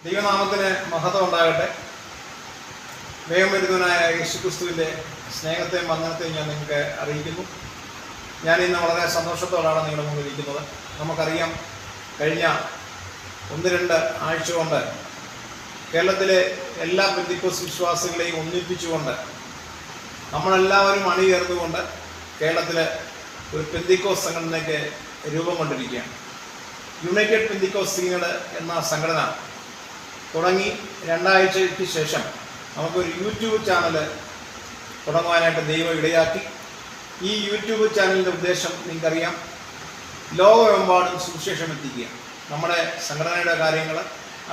ദൈവനാമത്തിന് മഹത്വം ഉണ്ടാകട്ടെ. ദൈവമരുന്നവനായ യേശുക്രിസ്തുവിൻ്റെ സ്നേഹത്തെയും വന്ദനത്തെയും ഞാൻ നിങ്ങൾക്ക് അറിയിക്കുന്നു. ഞാൻ ഇന്ന് വളരെ സന്തോഷത്തോടാണ് നിങ്ങളുടെ മുമ്പിൽ ഇരിക്കുന്നത്. നമുക്കറിയാം, കഴിഞ്ഞ 1-2 ആഴ്ച കൊണ്ട് കേരളത്തിലെ എല്ലാ പെന്തിക്കോസ് വിശ്വാസികളെയും ഒന്നിപ്പിച്ചുകൊണ്ട് നമ്മളെല്ലാവരും അണിചേർന്നുകൊണ്ട് കേരളത്തിൽ ഒരു പെന്തിക്കോസ് സംഘടനയ്ക്ക് രൂപം കൊണ്ടിരിക്കുകയാണ്. യുണൈറ്റഡ് പെന്തിക്കോസ് സീനഡ് എന്ന സംഘടന തുടങ്ങി 2 ആഴ്ചയ്ക്ക് ശേഷം നമുക്കൊരു യൂട്യൂബ് ചാനൽ തുടങ്ങുവാനായിട്ട് ദൈവം ഇടയാക്കി. ഈ യൂട്യൂബ് ചാനലിൻ്റെ ഉദ്ദേശം നിങ്ങൾക്കറിയാം, ലോകമെമ്പാടും സുവിശേഷം എത്തിക്കുക. നമ്മുടെ സംഘടനയുടെ കാര്യങ്ങൾ,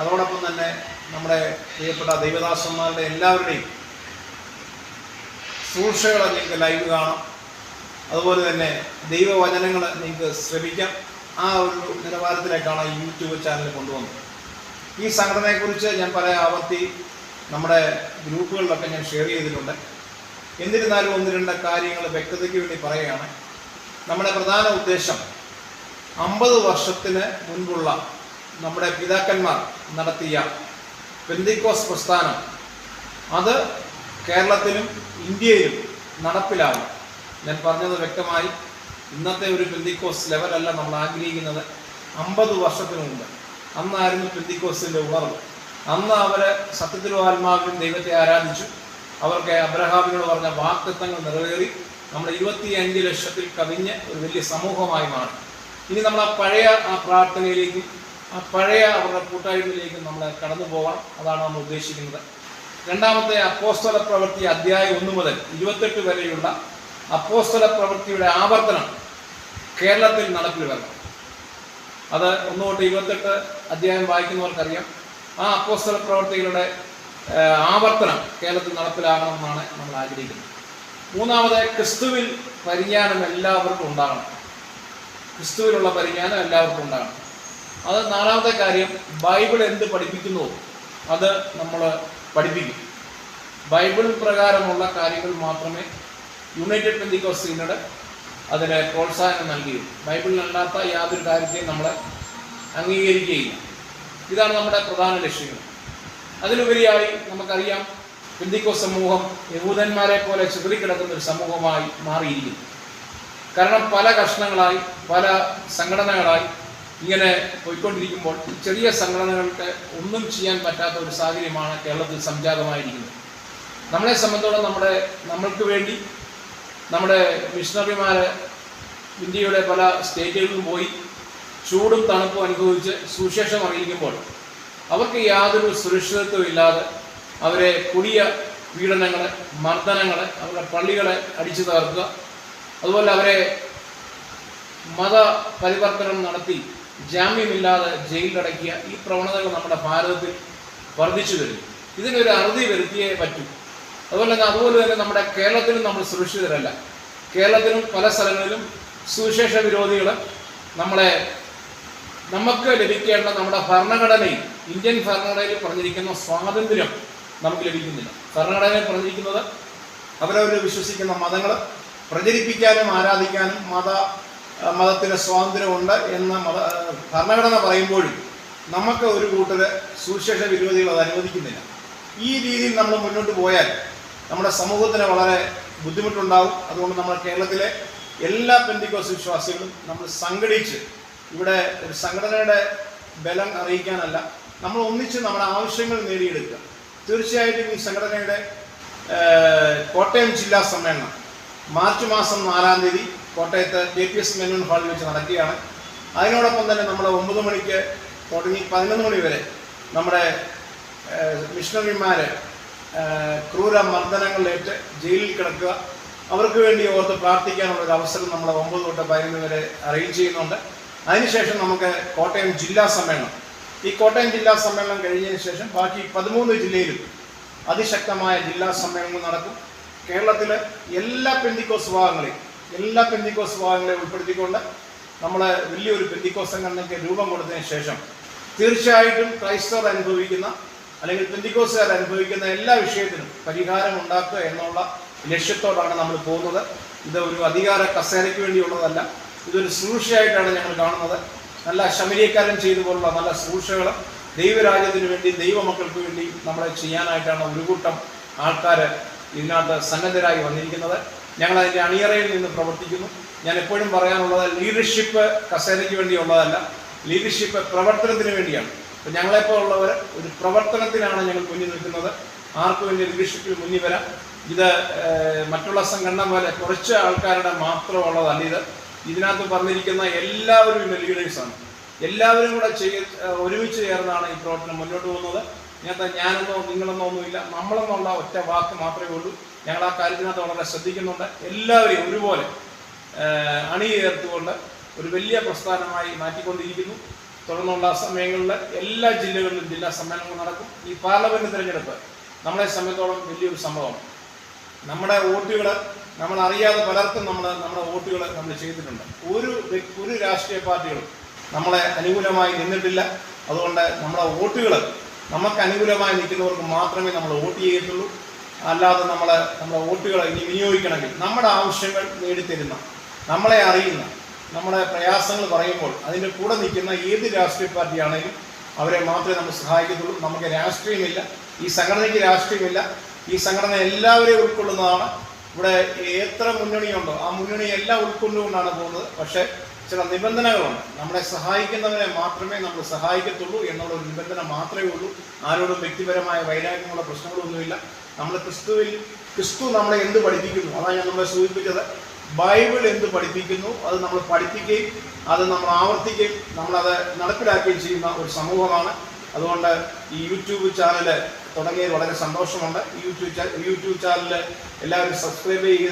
അതോടൊപ്പം തന്നെ നമ്മുടെ പ്രിയപ്പെട്ട ദൈവദാസന്മാരുടെ എല്ലാവരുടെയും ശുശ്രൂഷകൾ നിങ്ങൾക്ക് ലൈവ് കാണാം. അതുപോലെ തന്നെ ദൈവവചനങ്ങൾ നിങ്ങൾക്ക് ശ്രമിക്കാം. ആ ഒരു നിലവാരത്തിലേക്കാണ് ഈ യൂട്യൂബ് ചാനൽ കൊണ്ടുവന്നത്. ഈ സംഘടനയെക്കുറിച്ച് ഞാൻ പല ആവർത്തി നമ്മുടെ ഗ്രൂപ്പുകളിലൊക്കെ ഞാൻ ഷെയർ ചെയ്തിട്ടുണ്ട്. എന്നിരുന്നാലും 1-2 കാര്യങ്ങൾ വ്യക്തതയ്ക്ക് വേണ്ടി പറയുകയാണ്. നമ്മുടെ പ്രധാന ഉദ്ദേശം 50 വർഷത്തിന് മുൻപുള്ള നമ്മുടെ പിതാക്കന്മാർ നടത്തിയ പെന്തിക്കോസ് പ്രസ്ഥാനം അത് കേരളത്തിലും ഇന്ത്യയിലും നടപ്പിലാവും. ഞാൻ പറഞ്ഞത് വ്യക്തമായി, ഇന്നത്തെ ഒരു പെന്തിക്കോസ് ലെവലല്ല നമ്മൾ ആഗ്രഹിക്കുന്നത്. 50 വർഷത്തിന് മുമ്പ് അന്നായിരുന്നു പെന്തിക്കോസിൻ്റെ ഉണർവ്. അന്ന് അവർ സത്യത്തിലും ആത്മാവിലും ദൈവത്തെ ആരാധിച്ചു. അവർക്ക് അബ്രഹാമിനോട് പറഞ്ഞ വാഗ്ദത്തങ്ങൾ നിറവേറി നമ്മൾ 25 ലക്ഷത്തിൽ കവിഞ്ഞ ഒരു വലിയ സമൂഹമായി മാറി. ഇനി നമ്മൾ ആ പഴയ പ്രാർത്ഥനയിലേക്കും ആ പഴയ അവരുടെ കൂട്ടായ്മയിലേക്കും നമ്മൾ കടന്നു പോകണം. അതാണ് നമ്മൾ ഉദ്ദേശിക്കുന്നത്. രണ്ടാമത്തെ അപ്പോസ്തല പ്രവൃത്തി അധ്യായം 1 മുതൽ 28 വരെയുള്ള അപ്പോസ്തല പ്രവൃത്തിയുടെ ആവർത്തനം കേരളത്തിൽ നടപ്പിൽ വരണം. അത് 1 തൊട്ട് 28 അധ്യായം വായിക്കുന്നവർക്കറിയാം. ആ അപ്പോസ്തല പ്രവൃത്തികളുടെ ആവർത്തനം കേരളത്തിൽ നടപ്പിലാകണമെന്നാണ് നമ്മൾ ആഗ്രഹിക്കുന്നത്. മൂന്നാമത്, ക്രിസ്തുവിൽ പരിജ്ഞാനം എല്ലാവർക്കും ഉണ്ടാകണം. ക്രിസ്തുവിലുള്ള പരിജ്ഞാനം എല്ലാവർക്കും ഉണ്ടാകണം. അത് 4ാമത്തെ കാര്യം, ബൈബിൾ എന്ത് പഠിപ്പിക്കുന്നുവോ അത് നമ്മൾ പഠിപ്പിക്കും. ബൈബിൾ പ്രകാരമുള്ള കാര്യങ്ങൾ മാത്രമേ യുണൈറ്റഡ് പെന്തിക്കോസ് സീനഡ് അതിന് പ്രോത്സാഹനം നൽകിയുള്ളൂ. ബൈബിളിലല്ലാത്ത യാതൊരു കാര്യത്തെയും നമ്മൾ അംഗീകരിക്കുകയില്ല. ഇതാണ് നമ്മുടെ പ്രധാന ലക്ഷ്യങ്ങൾ. അതിലുപരിയായി നമുക്കറിയാം, പെന്തിക്കോസ് സമൂഹം യഹൂദന്മാരെ പോലെ ചിതറിക്കിടക്കുന്ന ഒരു സമൂഹമായി മാറിയിരിക്കുന്നു. കാരണം പല കഷ്ണങ്ങളായി, പല സംഘടനകളായി ഇങ്ങനെ പോയിക്കൊണ്ടിരിക്കുമ്പോൾ ചെറിയ സംഘടനകൾക്ക് ഒന്നും ചെയ്യാൻ പറ്റാത്ത ഒരു സാഹചര്യമാണ് കേരളത്തിൽ സംജാതമായിരിക്കുന്നത്. നമ്മളെ സംബന്ധിച്ചോളം നമ്മൾക്ക് വേണ്ടി നമ്മുടെ മിഷണറിമാർ ഇന്ത്യയുടെ പല സ്റ്റേറ്റുകളിലും പോയി ചൂടും തണുപ്പും അനുഭവിച്ച് സുവിശേഷം അറിയിക്കുമ്പോൾ അവർക്ക് യാതൊരു സുരക്ഷിതത്വം ഇല്ലാതെ അവരെ കൊടിയ പീഡനങ്ങൾ, മർദ്ദനങ്ങൾ, അവരുടെ പള്ളികളെ അടിച്ചു തകർക്കുക, അതുപോലെ അവരെ മതപരിവർത്തനം നടത്തി ജാമ്യമില്ലാതെ ജയിലിലടക്കിയ ഈ പ്രവണതകൾ നമ്മുടെ ഭാരതത്തിൽ വർദ്ധിച്ചു വരുന്നു. ഇതിനൊരു അറുതി വരുത്തിയേ പറ്റൂ. അതുപോലെ തന്നെ നമ്മുടെ കേരളത്തിലും നമ്മൾ സുരക്ഷിതരല്ല. കേരളത്തിലും പല സ്ഥലങ്ങളിലും സുവിശേഷ വിരോധികൾ നമുക്ക് ലഭിക്കേണ്ട നമ്മുടെ ഭരണഘടനയിൽ, ഇന്ത്യൻ ഭരണഘടനയിൽ പറഞ്ഞിരിക്കുന്ന സ്വാതന്ത്ര്യം നമുക്ക് ലഭിക്കുന്നില്ല. ഭരണഘടനയിൽ പറഞ്ഞിരിക്കുന്നത് അവരവർ വിശ്വസിക്കുന്ന മതങ്ങൾ പ്രചരിപ്പിക്കാനും ആരാധിക്കാനും മതത്തിന് സ്വാതന്ത്ര്യമുണ്ട് എന്ന ഭരണഘടന പറയുമ്പോഴും നമുക്ക് ഒരു കൂട്ടർ സുവിശേഷ വിരോധികൾ അത് അനുവദിക്കുന്നില്ല. ഈ രീതിയിൽ നമ്മൾ മുന്നോട്ട് പോയാൽ നമ്മുടെ സമൂഹത്തിന് വളരെ ബുദ്ധിമുട്ടുണ്ടാകും. അതുകൊണ്ട് നമ്മൾ കേരളത്തിലെ എല്ലാ പെന്തിക്കോസ് വിശ്വാസികളും നമ്മൾ സംഘടിച്ച് ഇവിടെ ഒരു സംഘടനയുടെ ബലം അറിയിക്കാനല്ല, നമ്മൾ ഒന്നിച്ച് നമ്മുടെ ആവശ്യങ്ങൾ നേടിയെടുക്കുക. തീർച്ചയായിട്ടും ഈ സംഘടനയുടെ കോട്ടയം ജില്ലാ സമ്മേളനം മാർച്ച് മാസം 4-ാം തീയതി കോട്ടയത്ത് JPS മെനോൻ ഹാളിൽ വെച്ച് നടക്കുകയാണ്. അതിനോടൊപ്പം തന്നെ നമ്മൾ 9 മണിക്ക് തുടങ്ങി 11 മണി വരെ നമ്മുടെ മിഷണറിമാർ ക്രൂര മർദ്ദനങ്ങളിലേറ്റ് ജയിലിൽ കിടക്കുക, അവർക്ക് വേണ്ടി ഓർത്ത് പ്രാർത്ഥിക്കാനുള്ളൊരു അവസരം നമ്മൾ 9 തൊട്ട് 11 വരെ അറേഞ്ച് ചെയ്യുന്നുണ്ട്. അതിനുശേഷം നമുക്ക് കോട്ടയം ജില്ലാ സമ്മേളനം, ഈ കോട്ടയം ജില്ലാ സമ്മേളനം കഴിഞ്ഞതിന് ശേഷം ബാക്കി 13 ജില്ലയിലും അതിശക്തമായ ജില്ലാ സമ്മേളനങ്ങൾ നടക്കും. കേരളത്തിലെ എല്ലാ പെന്തിക്കോസ് വിഭാഗങ്ങളെയും ഉൾപ്പെടുത്തിക്കൊണ്ട് നമ്മൾ വലിയൊരു പെന്തിക്കോസ് സംഘടനയ്ക്ക് രൂപം കൊടുത്തതിന് ശേഷം തീർച്ചയായിട്ടും ക്രൈസ്തവർ അനുഭവിക്കുന്ന അല്ലെങ്കിൽ പെന്തിക്കോസുകാർ അനുഭവിക്കുന്ന എല്ലാ വിഷയത്തിനും പരിഹാരം ഉണ്ടാക്കുക എന്നുള്ള ലക്ഷ്യത്തോടാണ് നമ്മൾ പോകുന്നത്. ഇത് ഒരു അധികാര കസേരയ്ക്ക് വേണ്ടിയുള്ളതല്ല, ഇതൊരു ശുശ്രൂഷയായിട്ടാണ് ഞങ്ങൾ കാണുന്നത്. നല്ല ശമരിയക്കാരൻ ചെയ്തു പോലുള്ള നല്ല ശുശ്രൂഷകൾ ദൈവരാജ്യത്തിന് വേണ്ടി ദൈവമക്കൾക്ക് വേണ്ടി നമ്മളെ ചെയ്യാനായിട്ടാണ് ഒരു കൂട്ടം ആൾക്കാർ ഇതിനകത്ത് സന്നദ്ധരായി വന്നിരിക്കുന്നത്. ഞങ്ങൾ അതിൻ്റെ അണിയറയിൽ നിന്ന് പ്രവർത്തിക്കുന്നു. ഞാൻ എപ്പോഴും പറയാനുള്ളത് ലീഡർഷിപ്പ് കസേരയ്ക്ക് വേണ്ടിയുള്ളതല്ല, ലീഡർഷിപ്പ് പ്രവർത്തനത്തിന് വേണ്ടിയാണ്. അപ്പോൾ ഞങ്ങളെപ്പോലുള്ളവർ ഒരു പ്രവർത്തനത്തിനാണ് ഞങ്ങൾ മുന്നിൽ നിൽക്കുന്നത്. ആർക്കു വേണ്ടി ലീഡർഷിപ്പിൽ മുന്നിൽ വരാം. ഇത് മറ്റുള്ള സംഘടന പോലെ കുറച്ച് ആൾക്കാരുടെ മാത്രമുള്ളതല്ല. ഇതിനകത്ത് പറഞ്ഞിരിക്കുന്ന എല്ലാവരും ഇന്ന് ലീഡേഴ്സാണ്. എല്ലാവരും കൂടെ ഒരുമിച്ച് ചേർന്നാണ് ഈ പ്രവർത്തനം മുന്നോട്ട് പോകുന്നത്. ഇതിനകത്ത് ഞാനെന്നോ നിങ്ങളെന്നോ ഒന്നുമില്ല, നമ്മളെന്നുള്ള ഒറ്റ വാക്ക് മാത്രമേ ഉള്ളൂ. ഞങ്ങൾ ആ കാര്യത്തിനകത്ത് വളരെ ശ്രദ്ധിക്കുന്നുണ്ട്. എല്ലാവരെയും ഒരുപോലെ അണിചേർത്തുകൊണ്ട് ഒരു വലിയ പ്രസ്ഥാനമായി മാറ്റിക്കൊണ്ടിരിക്കുന്നു. തുടർന്നുള്ള സമയങ്ങളിൽ എല്ലാ ജില്ലകളിലും ജില്ലാ സമ്മേളനങ്ങൾ നടക്കും. ഈ പാർലമെന്റ് തിരഞ്ഞെടുപ്പ് നമ്മളെ സംബന്ധിച്ചോളം വലിയൊരു സംഭവമാണ്. നമ്മുടെ വോട്ടുകൾ നമ്മൾ അറിയാതെ പലർക്കും നമ്മുടെ വോട്ടുകൾ നമ്മൾ ചെയ്തിട്ടുണ്ട്. ഒരു രാഷ്ട്രീയ പാർട്ടികളും നമ്മളെ അനുകൂലമായി നിന്നിട്ടില്ല. അതുകൊണ്ട് നമ്മുടെ വോട്ടുകൾ നമുക്ക് അനുകൂലമായി നിൽക്കുന്നവർക്ക് മാത്രമേ നമ്മൾ വോട്ട് ചെയ്യത്തുള്ളൂ. അല്ലാതെ നമ്മുടെ വോട്ടുകൾ ഇനി വിനിയോഗിക്കണമെങ്കിൽ നമ്മുടെ ആവശ്യങ്ങൾ നേടിത്തരുന്ന, നമ്മളെ അറിയുന്ന, നമ്മുടെ പ്രയാസങ്ങൾ പറയുമ്പോൾ അതിൻ്റെ കൂടെ നിൽക്കുന്ന ഏത് രാഷ്ട്രീയ പാർട്ടിയാണെങ്കിലും അവരെ മാത്രമേ നമ്മൾ സഹായിക്കത്തുള്ളൂ. നമുക്ക് രാഷ്ട്രീയമില്ല, ഈ സംഘടനയ്ക്ക് രാഷ്ട്രീയമില്ല. ഈ സംഘടന എല്ലാവരെയും ഉൾക്കൊള്ളുന്നതാണ്. ഇവിടെ എത്ര മുന്നണിയുണ്ടോ ആ മുന്നണിയെല്ലാം ഉൾക്കൊണ്ടുകൊണ്ടാണ് പോകുന്നത്. പക്ഷേ ചില നിബന്ധനകളുണ്ട്. നമ്മളെ സഹായിക്കുന്നവരെ മാത്രമേ നമ്മൾ സഹായിക്കത്തുള്ളൂ എന്നുള്ള ഒരു നിബന്ധന മാത്രമേ ഉള്ളൂ. ആരോടും വ്യക്തിപരമായ വൈരാഗ്യമുള്ള പ്രശ്നങ്ങളൊന്നുമില്ല. നമ്മൾ ക്രിസ്തു നമ്മളെ എന്ത് പഠിപ്പിക്കുന്നു, അതാണ് ഞാൻ നമ്മളെ സൂചിപ്പിച്ചത്. ബൈബിൾ എന്ത് പഠിപ്പിക്കുന്നു അത് നമ്മൾ പഠിപ്പിക്കുകയും അത് നമ്മൾ ആവർത്തിക്കുകയും നമ്മളത് നടപ്പിലാക്കുകയും ചെയ്യുന്ന ഒരു സമൂഹമാണ്. അതുകൊണ്ട് ഈ യൂട്യൂബ് ചാനൽ തുടങ്ങിയത് വളരെ സന്തോഷമുണ്ട്. ഈ യൂട്യൂബ് ചാനൽ എല്ലാവരും സബ്സ്ക്രൈബ് ചെയ്യുക.